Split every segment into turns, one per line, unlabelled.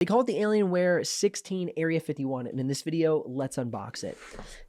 They call it the Alienware 16 Area 51, and in this video, let's unbox it.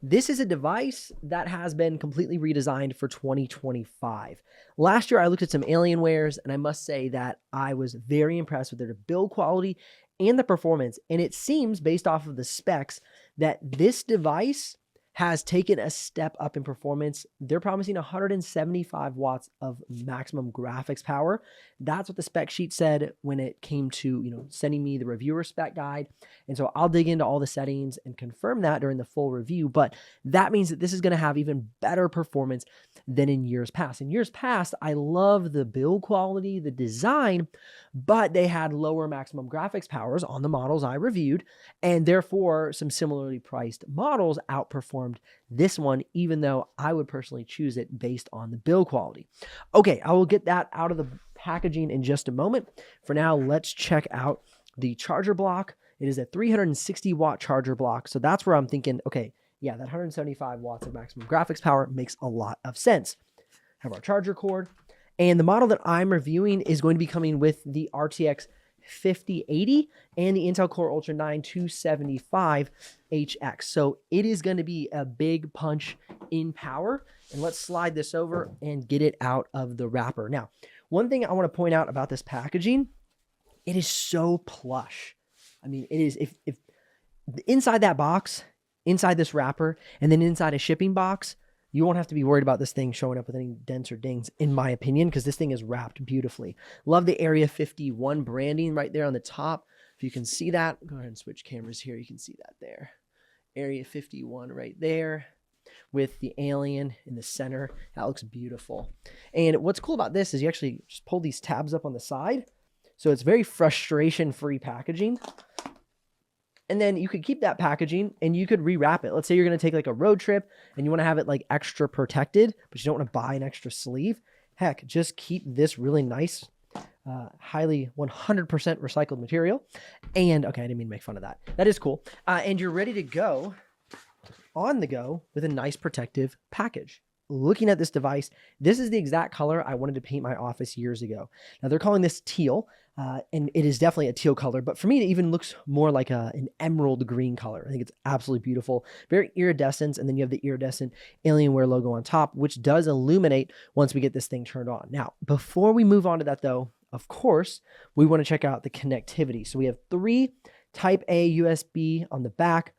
This is a device that has been completely redesigned for 2025. Last year, I looked at some Alienwares, and I must say that I was very impressed with their build quality and the performance, and it seems, based off of the specs, that this device has taken a step up in performance. They're promising 175 watts of maximum graphics power. That's what the spec sheet said when it came to, sending me the reviewer spec guide. And so I'll dig into all the settings and confirm that during the full review. But that means that this is going to have even better performance than in years past. In years past, I love the build quality, the design, but they had lower maximum graphics powers on the models I reviewed. And therefore, some similarly priced models outperformed this one, even though I would personally choose it based on the build quality. Okay, I will get that out of the packaging in just a moment. For now, let's check out the charger block. It is a 360 watt charger block. So that's where I'm thinking, okay, yeah, that 175 watts of maximum graphics power makes a lot of sense. Have our charger cord. And the model that I'm reviewing is going to be coming with the RTX 5080 and the Intel Core Ultra 9 275HX. So it is going to be a big punch in power. And let's slide this over and get it out of the wrapper. Now, one thing I want to point out about this packaging, it is so plush. I mean, it is, if inside that box, inside this wrapper, and then inside a shipping box, you won't have to be worried about this thing showing up with any dents or dings, in my opinion, because this thing is wrapped beautifully. Love the Area 51 branding right there on the top. If you can see that, go ahead and switch cameras here. You can see that there. Area 51 right there with the alien in the center. That looks beautiful. And what's cool about this is you actually just pull these tabs up on the side. So it's very frustration-free packaging. And then you could keep that packaging and you could rewrap it. Let's say you're going to take like a road trip and you want to have it like extra protected, but you don't want to buy an extra sleeve. Heck, just keep this really nice, highly 100% recycled material. And okay, I didn't mean to make fun of that. That is cool. And you're ready to go on the go with a nice protective package. Looking at this device, this is the exact color I wanted to paint my office years ago. Now they're calling this teal, and it is definitely a teal color, but for me, it even looks more like an emerald green color. I think it's absolutely beautiful, very iridescent, and then you have the iridescent Alienware logo on top, which does illuminate once we get this thing turned on. Now, before we move on to that though, of course, we want to check out the connectivity. So we have 3 Type A USB on the back,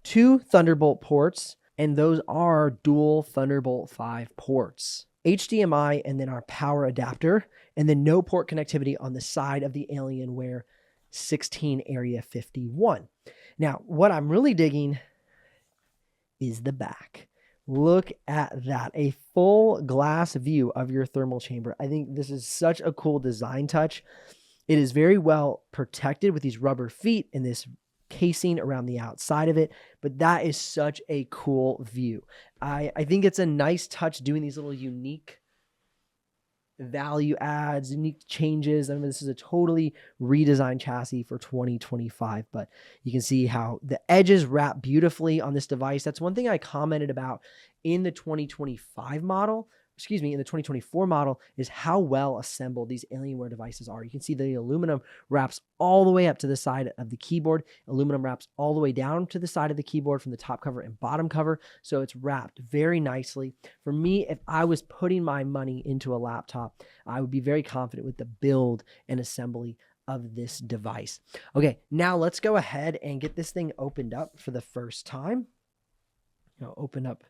2 Thunderbolt ports, and those are dual Thunderbolt 5 ports. HDMI and then our power adapter, and then no port connectivity on the side of the Alienware 16 Area 51. Now, what I'm really digging is the back. Look at that, a full glass view of your thermal chamber. I think this is such a cool design touch. It is very well protected with these rubber feet and this casing around the outside of it, but that is such a cool view. I think it's a nice touch doing these little unique value adds, unique changes. I mean, this is a totally redesigned chassis for 2025, but you can see how the edges wrap beautifully on this device. That's one thing I commented about in the 2025 model. In the 2024 model, is how well assembled these Alienware devices are. You can see the aluminum wraps all the way up to the side of the keyboard. Aluminum wraps all the way down to the side of the keyboard from the top cover and bottom cover. So it's wrapped very nicely. For me, if I was putting my money into a laptop, I would be very confident with the build and assembly of this device. Okay, now let's go ahead and get this thing opened up for the first time. Open up.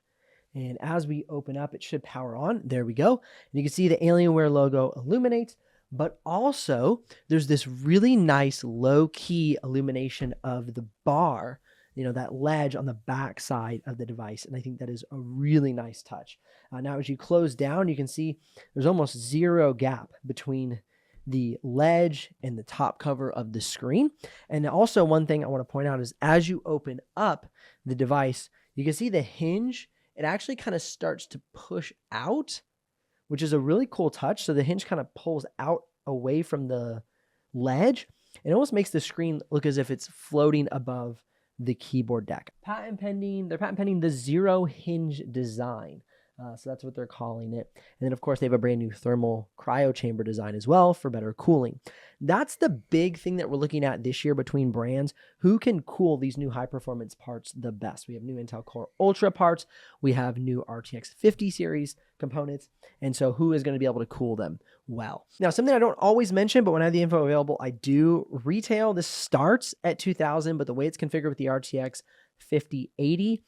And as we open up, it should power on. There we go. And you can see the Alienware logo illuminates, but also there's this really nice low-key illumination of the bar, that ledge on the back side of the device. And I think that is a really nice touch. Now, as you close down, you can see there's almost zero gap between the ledge and the top cover of the screen. And also one thing I want to point out is as you open up the device, you can see the hinge. It actually kind of starts to push out, which is a really cool touch. So the hinge kind of pulls out away from the ledge. It almost makes the screen look as if it's floating above the keyboard deck. They're patent pending the zero hinge design. So that's what they're calling it. And then, of course, they have a brand new thermal cryo chamber design as well for better cooling. That's the big thing that we're looking at this year between brands. Who can cool these new high-performance parts the best? We have new Intel Core Ultra parts. We have new RTX 50 series components. And so who is going to be able to cool them well? Now, something I don't always mention, but when I have the info available, I do. Retail, this starts at $2,000, but the way it's configured with the RTX 5080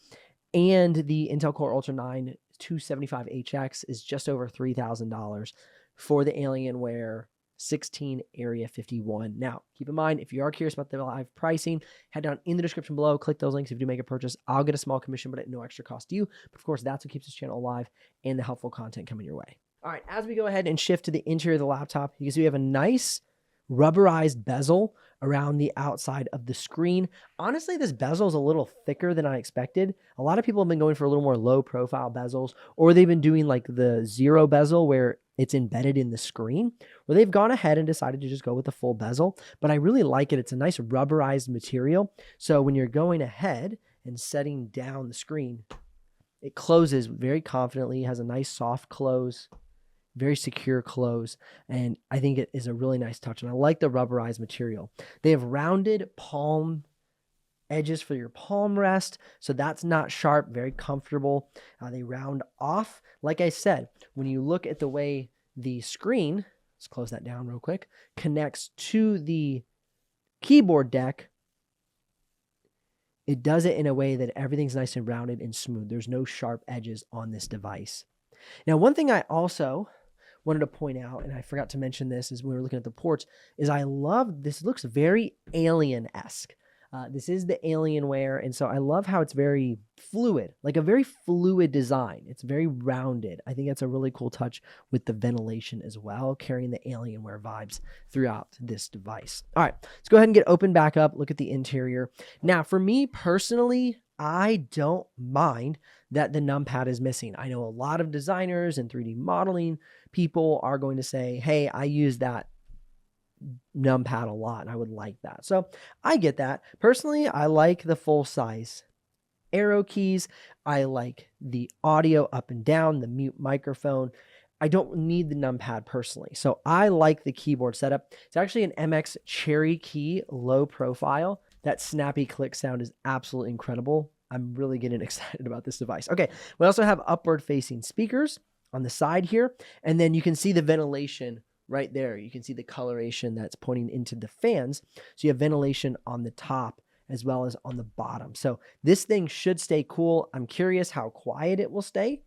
and the Intel Core Ultra 9 275HX is just over $3,000 for the Alienware 16 Area 51. Now, keep in mind, if you are curious about the live pricing, head down in the description below, click those links. If you do make a purchase, I'll get a small commission, but at no extra cost to you. But of course, that's what keeps this channel alive and the helpful content coming your way. All right, as we go ahead and shift to the interior of the laptop, you can see we have a nice rubberized bezel around the outside of the screen. Honestly, this bezel is a little thicker than I expected. A lot of people have been going for a little more low profile bezels, or they've been doing like the zero bezel where it's embedded in the screen, where they've gone ahead and decided to just go with the full bezel. But I really like it. It's a nice rubberized material. So when you're going ahead and setting down the screen, it closes very confidently, has a nice soft close, very secure close, and I think it is a really nice touch, and I like the rubberized material. They have rounded palm edges for your palm rest, so that's not sharp, very comfortable. They round off. Like I said, when you look at the way the screen, let's close that down real quick, connects to the keyboard deck, it does it in a way that everything's nice and rounded and smooth. There's no sharp edges on this device. Now, one thing I also wanted to point out, and I forgot to mention this as we were looking at the ports, is I love this. Looks very Alien-esque. This is the Alienware, and so I love how it's very fluid, like a very fluid design. It's very rounded. I think that's a really cool touch with the ventilation as well, carrying the Alienware vibes throughout this device. All right, let's go ahead and get open back up, look at the interior. Now, for me personally, I don't mind that the numpad is missing. I know a lot of designers and 3D modeling people are going to say, hey, I use that numpad a lot and I would like that. So I get that. Personally, I like the full size arrow keys. I like the audio up and down, the mute microphone. I don't need the numpad personally. So I like the keyboard setup. It's actually an MX Cherry Key low profile. That snappy click sound is absolutely incredible. I'm really getting excited about this device. Okay, we also have upward facing speakers on the side here. And then you can see the ventilation right there. You can see the coloration that's pointing into the fans. So you have ventilation on the top as well as on the bottom. So this thing should stay cool. I'm curious how quiet it will stay.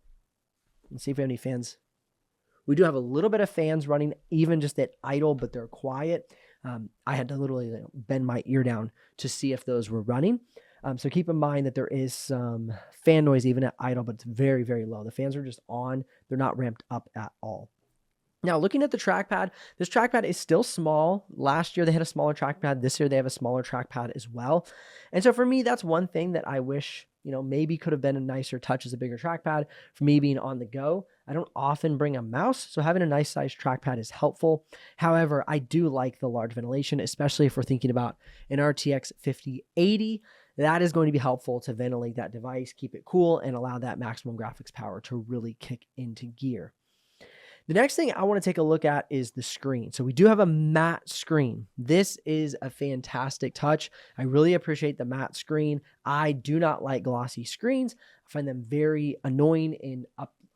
Let's see if we have any fans. We do have a little bit of fans running, even just at idle, but they're quiet. I had to literally bend my ear down to see if those were running. So keep in mind that there is some fan noise even at idle, but it's very, very low. The fans are just on. They're not ramped up at all. Now, looking at the trackpad, this trackpad is still small. Last year, they had a smaller trackpad. This year, they have a smaller trackpad as well. And so for me, that's one thing that I wish, maybe could have been a nicer touch as a bigger trackpad for me being on the go. I don't often bring a mouse, so having a nice size trackpad is helpful. However, I do like the large ventilation, especially if we're thinking about an RTX 5080. That is going to be helpful to ventilate that device, keep it cool, and allow that maximum graphics power to really kick into gear. The next thing I want to take a look at is the screen. So we do have a matte screen. This is a fantastic touch. I really appreciate the matte screen. I do not like glossy screens. I find them very annoying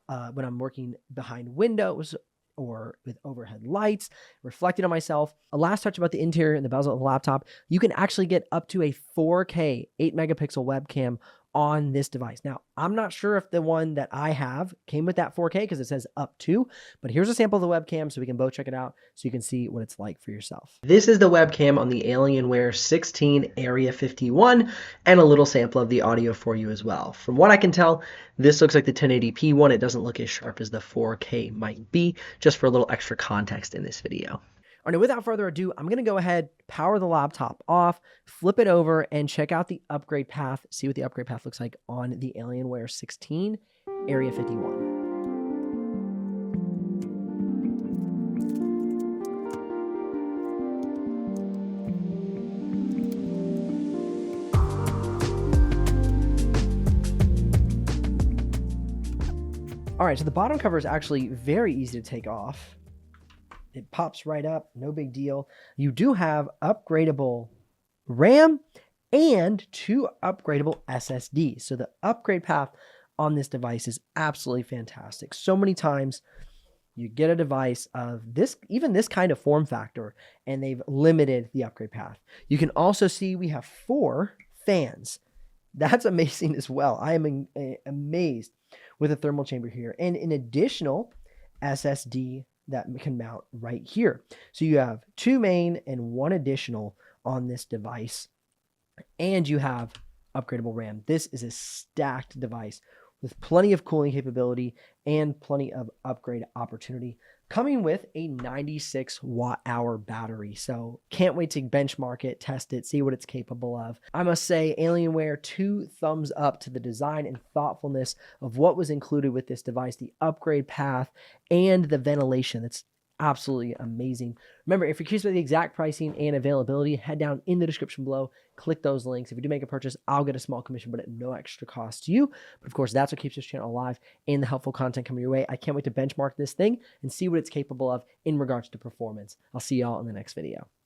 when I'm working behind windows or with overhead lights, reflecting on myself. A last touch about the interior and the bezel of the laptop, you can actually get up to a 4K 8 megapixel webcam on this device. Now, I'm not sure if the one that I have came with that 4K because it says up to, but here's a sample of the webcam so we can both check it out so you can see what it's like for yourself. This is the webcam on the Alienware 16 Area 51 and a little sample of the audio for you as well. From what I can tell, this looks like the 1080p one. It doesn't look as sharp as the 4K might be, just for a little extra context in this video. All right, without further ado, I'm going to go ahead, power the laptop off, flip it over, and check out the upgrade path, see what the upgrade path looks like on the Alienware 16 Area 51. All right, so the bottom cover is actually very easy to take off. It pops right up, no big deal. You do have upgradable RAM and 2 upgradable SSDs. So the upgrade path on this device is absolutely fantastic. So many times you get a device of this, even this kind of form factor, and they've limited the upgrade path. You can also see we have 4 fans. That's amazing as well. I am amazed with a thermal chamber here, and an additional SSD that can mount right here. So you have 2 main and 1 additional on this device, and you have upgradable RAM. This is a stacked device with plenty of cooling capability and plenty of upgrade opportunity, coming with a 96 watt-hour battery. So can't wait to benchmark it, test it, see what it's capable of. I must say, Alienware, 2 thumbs up to the design and thoughtfulness of what was included with this device, the upgrade path, and the ventilation. That's absolutely amazing. Remember, if you're curious about the exact pricing and availability, head down in the description below, click those links. If you do make a purchase, I'll get a small commission, but at no extra cost to you. But of course, that's what keeps this channel alive and the helpful content coming your way. I can't wait to benchmark this thing and see what it's capable of in regards to performance. I'll see y'all in the next video.